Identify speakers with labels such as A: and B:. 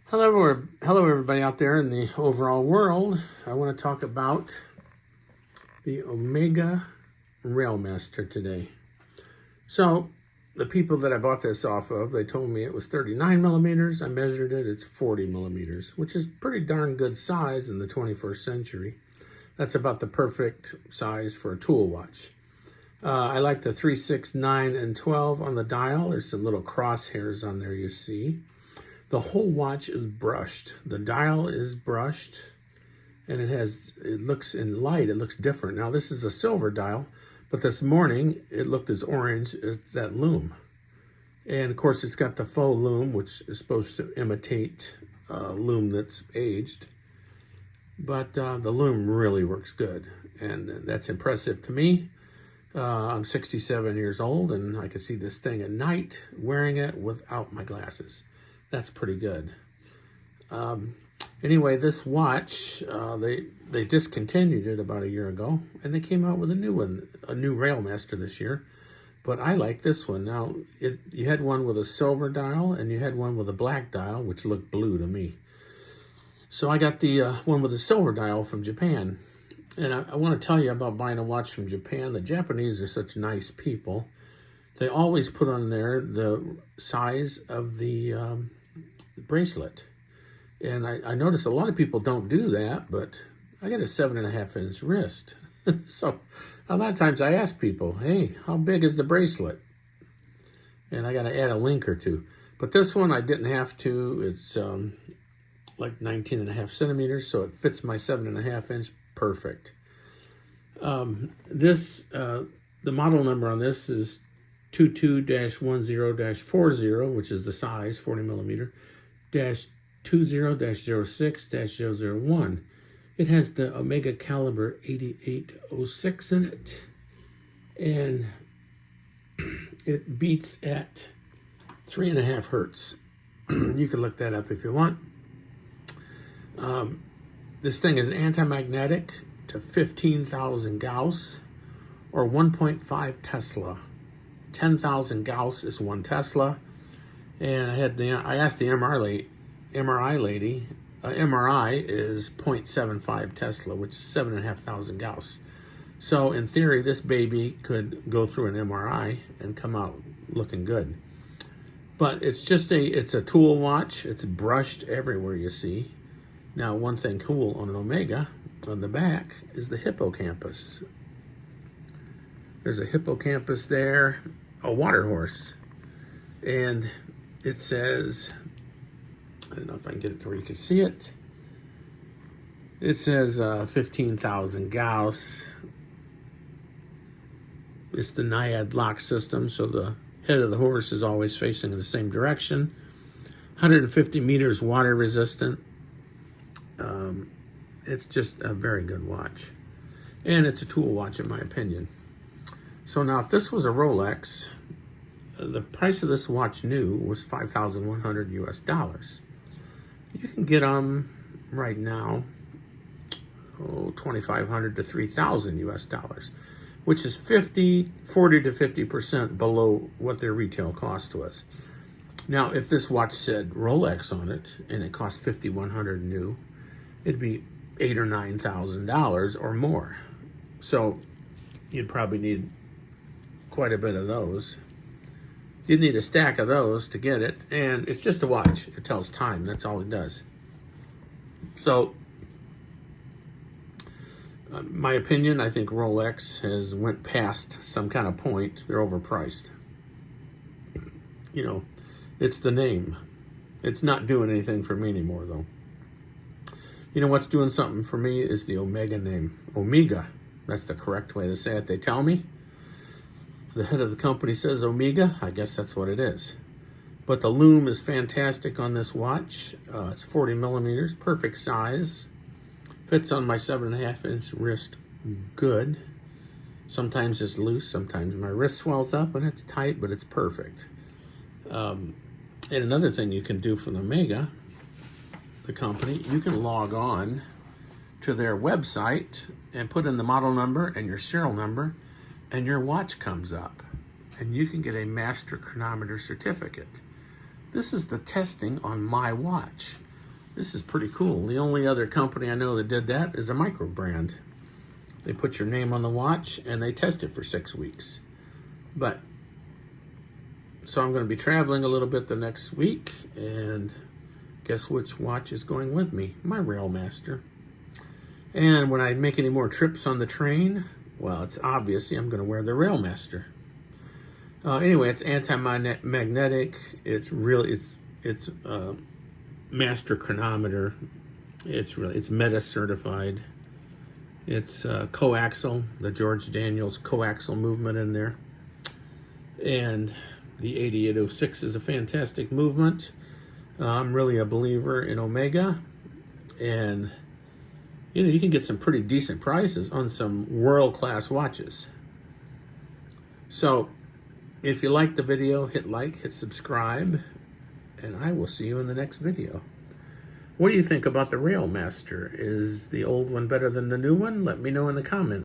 A: Hello, everybody out there in the overall world. I want to talk about the Omega Railmaster today. So, the people that I bought this off of, they told me it was 39 millimeters. I measured it, it's 40 millimeters, which is pretty darn good size in the 21st century. That's about the perfect size for a tool watch. I like the 3, 6, 9, and 12 on the dial. There's some little crosshairs on there you see. The whole watch is brushed. The dial is brushed, and it looks in light, it looks different. Now this is a silver dial, but this morning it looked as orange as that lume. And of course it's got the faux lume, which is supposed to imitate lume that's aged. But the lume really works good, and that's impressive to me. I'm 67 years old, and I can see this thing at night wearing it without my glasses. That's pretty good. Anyway, this watch, they discontinued it about a year ago, and they came out with a new one, a new Railmaster this year. But I like this one. Now, you had one with a silver dial, and you had one with a black dial, which looked blue to me. So I got the one with the silver dial from Japan. And I want to tell you about buying a watch from Japan. The Japanese are such nice people. They always put on there the size of the bracelet. And I notice a lot of people don't do that, but I got a 7.5-inch wrist. So a lot of times I ask people, hey, how big is the bracelet? And I got to add a link or two. But this one I didn't have to. It's like 19.5 centimeters, so it fits my 7.5-inch perfect. The model number on this is 22-10-40, which is the size, 40 millimeter, -20-06-001. It has the Omega Caliber 8806 in it, and it beats at 3.5 hertz. You can look that up if you want. This thing is anti-magnetic to 15,000 Gauss or 1.5 Tesla. 10,000 Gauss is 1 Tesla. And I asked the MRI lady, MRI is 0.75 Tesla, which is 7,500 Gauss. So in theory, this baby could go through an MRI and come out looking good. But it's a tool watch. It's brushed everywhere you see. Now, one thing cool on an Omega, on the back, is the hippocampus. There's a hippocampus there, a water horse. And it says, I don't know if I can get it to where you can see it. It says 15,000 Gauss. It's the Naiad lock system, so the head of the horse is always facing in the same direction. 150 meters water resistant. It's just a very good watch. And it's a tool watch in my opinion. So now if this was a Rolex, the price of this watch new was $5,100 US. You can get them right now, $2,500 to $3,000 US, which is 40 to 50% below what their retail cost was. Now, if this watch said Rolex on it and it cost $5,100 new, it'd be $8,000 or $9,000 or more. So you'd probably need quite a bit of those. You'd need a stack of those to get it, and it's just a watch. It tells time, that's all it does. So, my opinion, I think Rolex has went past some kind of point. They're overpriced. You know, it's the name. It's not doing anything for me anymore, though. You know what's doing something for me is the Omega name. Omega, that's the correct way to say it, they tell me. The head of the company says Omega, I guess that's what it is. But the lume is fantastic on this watch. It's 40 millimeters, perfect size. Fits on my 7.5-inch wrist good. Sometimes it's loose, sometimes my wrist swells up and it's tight, but it's perfect. And another thing you can do for the Omega, the company, you can log on to their website and put in the model number and your serial number, and your watch comes up, and you can get a master chronometer certificate. This is the testing on my watch. This is pretty cool. The only other company I know that did that is a Micro brand. They put your name on the watch and they test it for 6 weeks. But, so I'm going to be traveling a little bit the next week, and guess which watch is going with me? My Railmaster. And when I make any more trips on the train, well, it's obviously I'm going to wear the Railmaster. Anyway, it's anti-magnetic. It's really, it's master chronometer. It's meta certified. It's coaxial, the George Daniels coaxial movement in there. And the 8806 is a fantastic movement. I'm really a believer in Omega. And, you know, you can get some pretty decent prices on some world-class watches. So, if you like the video, hit like, hit subscribe, and I will see you in the next video. What do you think about the Railmaster? Is the old one better than the new one? Let me know in the comments.